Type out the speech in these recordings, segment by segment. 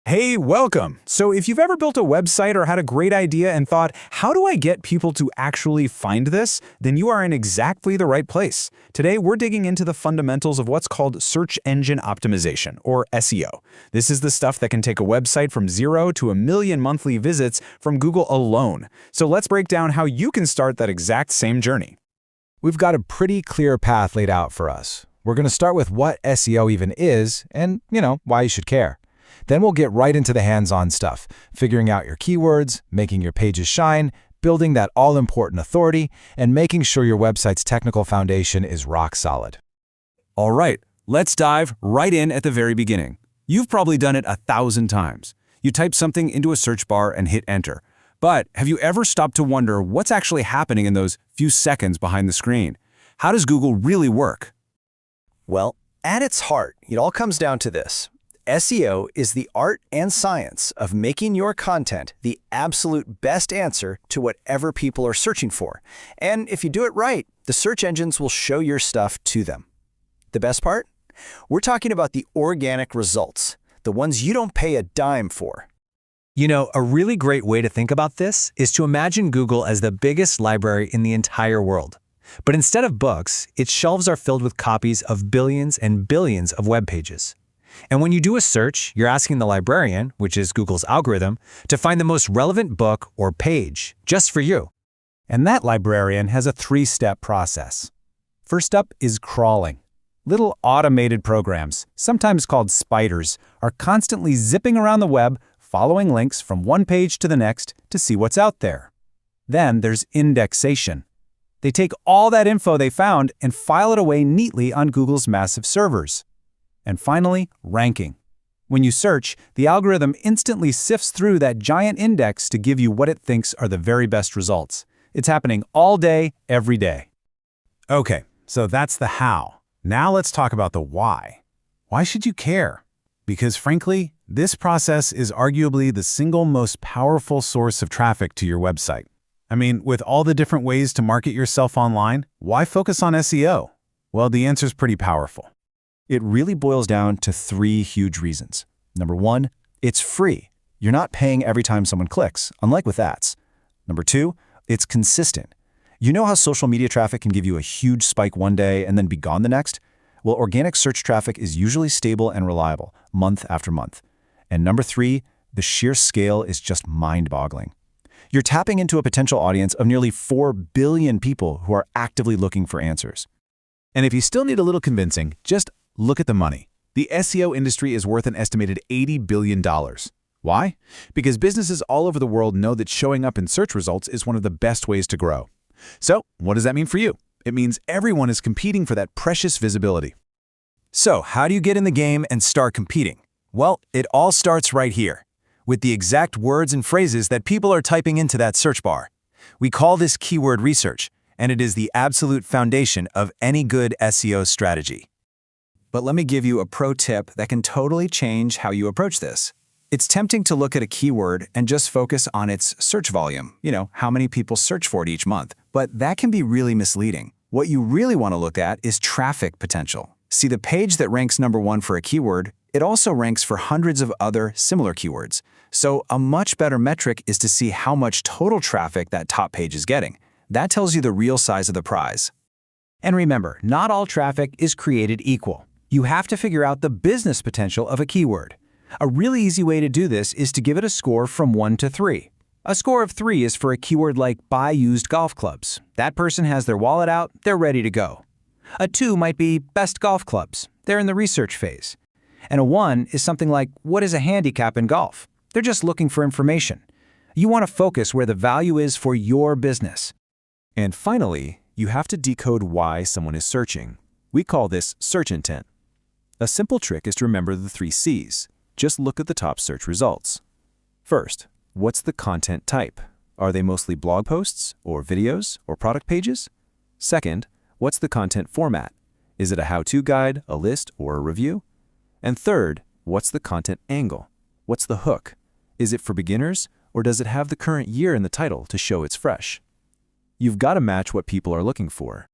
Hey, welcome! So if you've ever built a website or had a great idea and thought, how do I get people to actually find this? Then you are in exactly the right place. Today, we're digging into the fundamentals of what's called search engine optimization, or SEO. This is the stuff that can take a website from 0 to 1 million monthly visits from Google alone. So let's break down how you can start that exact same journey. We've got a pretty clear path laid out for us. We're going to start with what SEO even is and, why you should care. Then we'll get right into the hands-on stuff, figuring out your keywords, making your pages shine, building that all-important authority, and making sure your website's technical foundation is rock solid. All right, let's dive right in at the very beginning. You've probably done it 1,000 times. You type something into a search bar and hit enter. But have you ever stopped to wonder what's actually happening in those few seconds behind the screen? How does Google really work? Well, at its heart, it all comes down to this. SEO is the art and science of making your content the absolute best answer to whatever people are searching for. And if you do it right, the search engines will show your stuff to them. The best part? We're talking about the organic results, the ones you don't pay a dime for. A really great way to think about this is to imagine Google as the biggest library in the entire world. But instead of books, its shelves are filled with copies of billions and billions of web pages. And when you do a search, you're asking the librarian, which is Google's algorithm, to find the most relevant book or page just for you. And that librarian has a 3-step process. First up is crawling. Little automated programs, sometimes called spiders, are constantly zipping around the web, following links from one page to the next to see what's out there. Then there's indexation. They take all that info they found and file it away neatly on Google's massive servers. And finally, ranking. When you search, the algorithm instantly sifts through that giant index to give you what it thinks are the very best results. It's happening all day, every day. Okay, so that's the how. Now let's talk about the why. Why should you care? Because frankly, this process is arguably the single most powerful source of traffic to your website. I mean, with all the different ways to market yourself online, why focus on SEO? Well, the answer's pretty powerful. It really boils down to 3 huge reasons. Number 1, it's free. You're not paying every time someone clicks, unlike with ads. Number 2, it's consistent. You know how social media traffic can give you a huge spike one day and then be gone the next? Well, organic search traffic is usually stable and reliable, month after month. And number 3, the sheer scale is just mind-boggling. You're tapping into a potential audience of nearly 4 billion people who are actively looking for answers. And if you still need a little convincing, just look at the money. The SEO industry is worth an estimated $80 billion. Why? Because businesses all over the world know that showing up in search results is one of the best ways to grow. So, what does that mean for you? It means everyone is competing for that precious visibility. So, how do you get in the game and start competing? Well, it all starts right here, with the exact words and phrases that people are typing into that search bar. We call this keyword research, and it is the absolute foundation of any good SEO strategy. But let me give you a pro tip that can totally change how you approach this. It's tempting to look at a keyword and just focus on its search volume, how many people search for it each month. But that can be really misleading. What you really want to look at is traffic potential. See, the page that ranks number 1 for a keyword, it also ranks for hundreds of other similar keywords. So a much better metric is to see how much total traffic that top page is getting. That tells you the real size of the prize. And remember, not all traffic is created equal. You have to figure out the business potential of a keyword. A really easy way to do this is to give it a score from 1 to 3. A score of 3 is for a keyword like buy used golf clubs. That person has their wallet out, they're ready to go. A 2 might be best golf clubs. They're in the research phase. And a 1 is something like what is a handicap in golf? They're just looking for information. You want to focus where the value is for your business. And finally, you have to decode why someone is searching. We call this search intent. A simple trick is to remember the 3 C's. Just look at the top search results. First, what's the content type? Are they mostly blog posts, or videos, or product pages? Second, what's the content format? Is it a how-to guide, a list, or a review? And third, what's the content angle? What's the hook? Is it for beginners, or does it have the current year in the title to show it's fresh? You've got to match what people are looking for.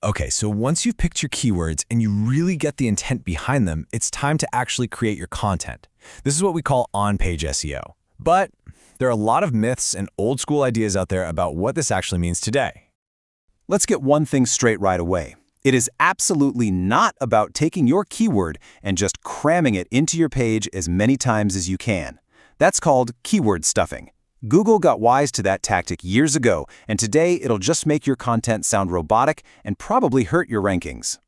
Okay, so once you've picked your keywords and you really get the intent behind them, it's time to actually create your content. This is what we call on-page SEO. But there are a lot of myths and old-school ideas out there about what this actually means today. Let's get one thing straight right away. It is absolutely not about taking your keyword and just cramming it into your page as many times as you can. That's called keyword stuffing. Google got wise to that tactic years ago, and today it'll just make your content sound robotic and probably hurt your rankings.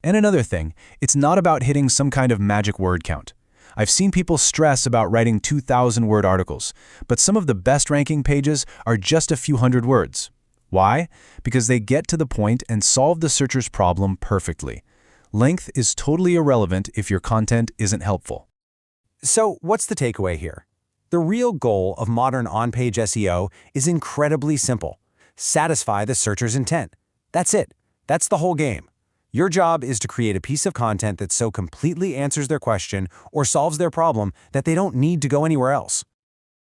And another thing, it's not about hitting some kind of magic word count. I've seen people stress about writing 2,000-word articles, but some of the best ranking pages are just a few hundred words. Why? Because they get to the point and solve the searcher's problem perfectly. Length is totally irrelevant if your content isn't helpful. So what's the takeaway here? The real goal of modern on-page SEO is incredibly simple. Satisfy the searcher's intent. That's it. That's the whole game. Your job is to create a piece of content that so completely answers their question or solves their problem that they don't need to go anywhere else.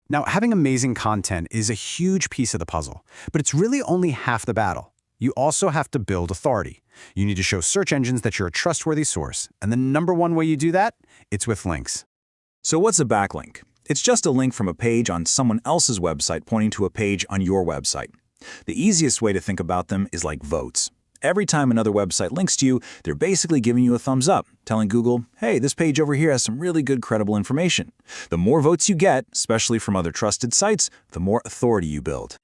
Now, having amazing content is a huge piece of the puzzle, but it's really only half the battle. You also have to build authority. You need to show search engines that you're a trustworthy source, and the number one way you do that, it's with links. So what's a backlink? It's just a link from a page on someone else's website pointing to a page on your website. The easiest way to think about them is like votes. Every time another website links to you, they're basically giving you a thumbs up, telling Google, hey, this page over here has some really good credible information. The more votes you get, especially from other trusted sites, the more authority you build.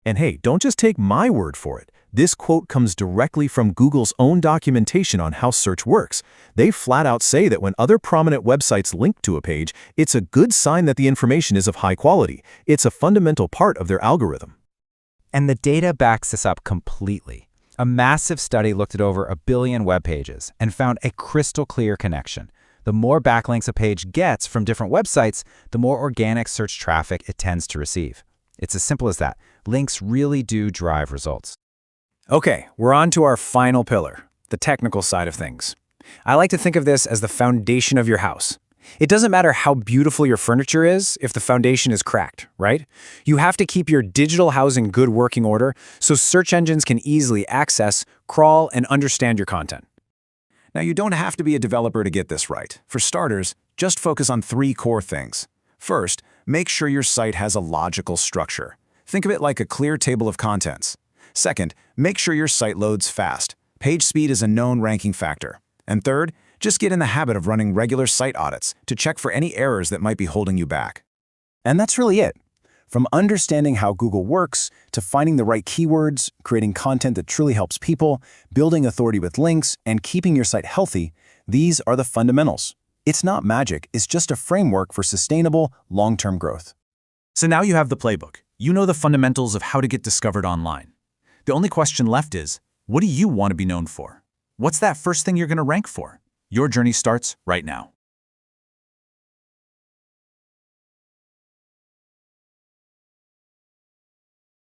And hey, don't just take my word for it. This quote comes directly from Google's own documentation on how search works. They flat out say that when other prominent websites link to a page, it's a good sign that the information is of high quality. It's a fundamental part of their algorithm. And the data backs this up completely. A massive study looked at over 1 billion web pages and found a crystal clear connection. The more backlinks a page gets from different websites, the more organic search traffic it tends to receive. It's as simple as that. Links really do drive results. Okay, we're on to our final pillar, the technical side of things. I like to think of this as the foundation of your house. It doesn't matter how beautiful your furniture is if the foundation is cracked, right? You have to keep your digital house in good working order so search engines can easily access, crawl, and understand your content. Now, you don't have to be a developer to get this right. For starters, just focus on 3 core things. First, make sure your site has a logical structure. Think of it like a clear table of contents. Second, make sure your site loads fast. Page speed is a known ranking factor. And third, just get in the habit of running regular site audits to check for any errors that might be holding you back. And that's really it. From understanding how Google works, to finding the right keywords, creating content that truly helps people, building authority with links, and keeping your site healthy, these are the fundamentals. It's not magic, it's just a framework for sustainable, long-term growth. So now you have the playbook. You know the fundamentals of how to get discovered online. The only question left is, what do you want to be known for? What's that first thing you're going to rank for? Your journey starts right now.